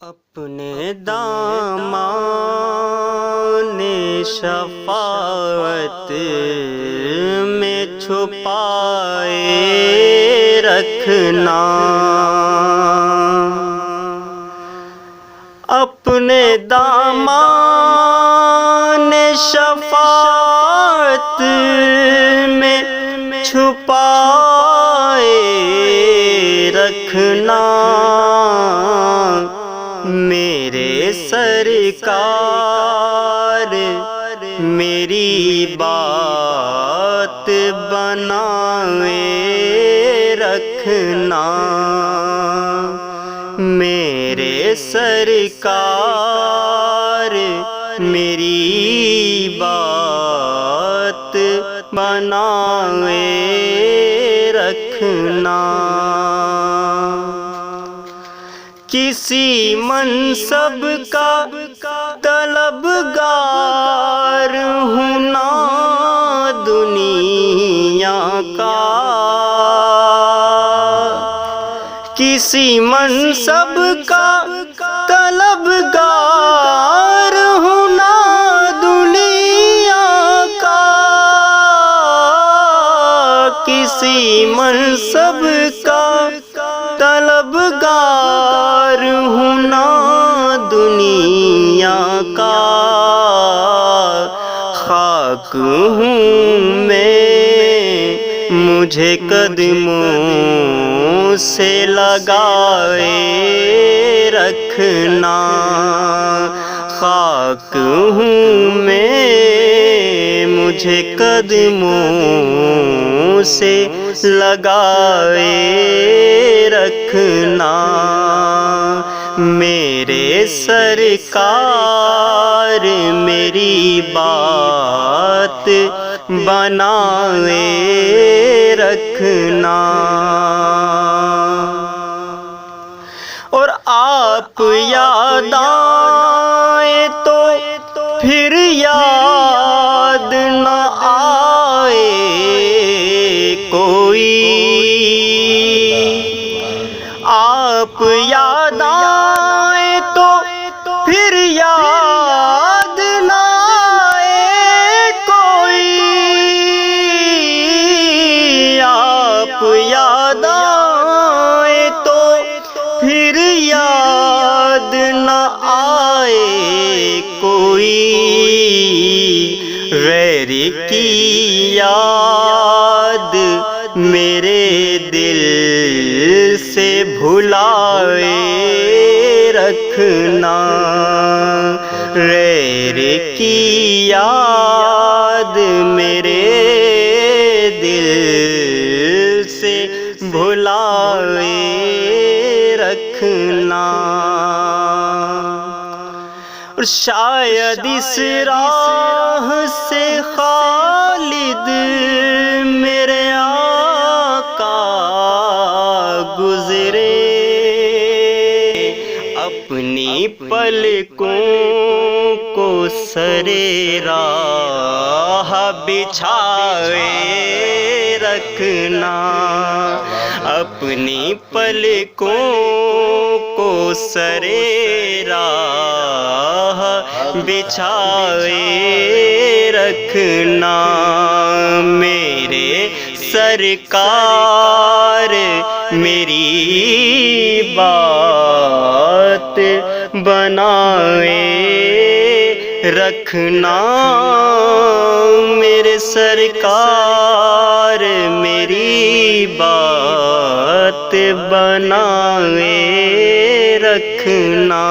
اپنے دامان شفاعت میں چھپائے رکھنا، اپنے دامان شفاعت میں چھپائے رکھنا، میرے سرکار میری بات بنائے رکھنا، میرے سرکار میری بات بنائے رکھنا۔ کسی منصب کا طلبگار ہوں نہ دنیا کا، کسی منصب کا طلبگار ہوں نہ دنیا کا، کسی منصب کا طلبگار ہوں نہ دنیا کا، خاک ہوں میں مجھے قدموں سے لگائے رکھنا، خاک ہوں میں مجھے قدموں سے لگائے رکھنا، میرے سرکار میری بات بنائے رکھنا۔ اور آپ یاد آئیں تو پھر یاد نہ آئے کوئی، آپ یاد آئیں تو پھر یاد نہ آئے کوئی، آپ یاد آئیں تو پھر یاد نہ آئے کوئی، غیر کی یاد میرے دل سے بھلائے رکھنا، غیر کی یاد میرے دل سے بھلائے رکھنا۔ اور شاید اس راہ سے خالد میرے آقا گزرے، اپنی پلکوں کو سرے راہ بچھائے رکھنا، اپنی پلکوں کو سرے راہ بچھائے رکھنا، میرے سرکار میری بات بنائے رکھنا، میرے سرکار میری بات بنائے رکھنا۔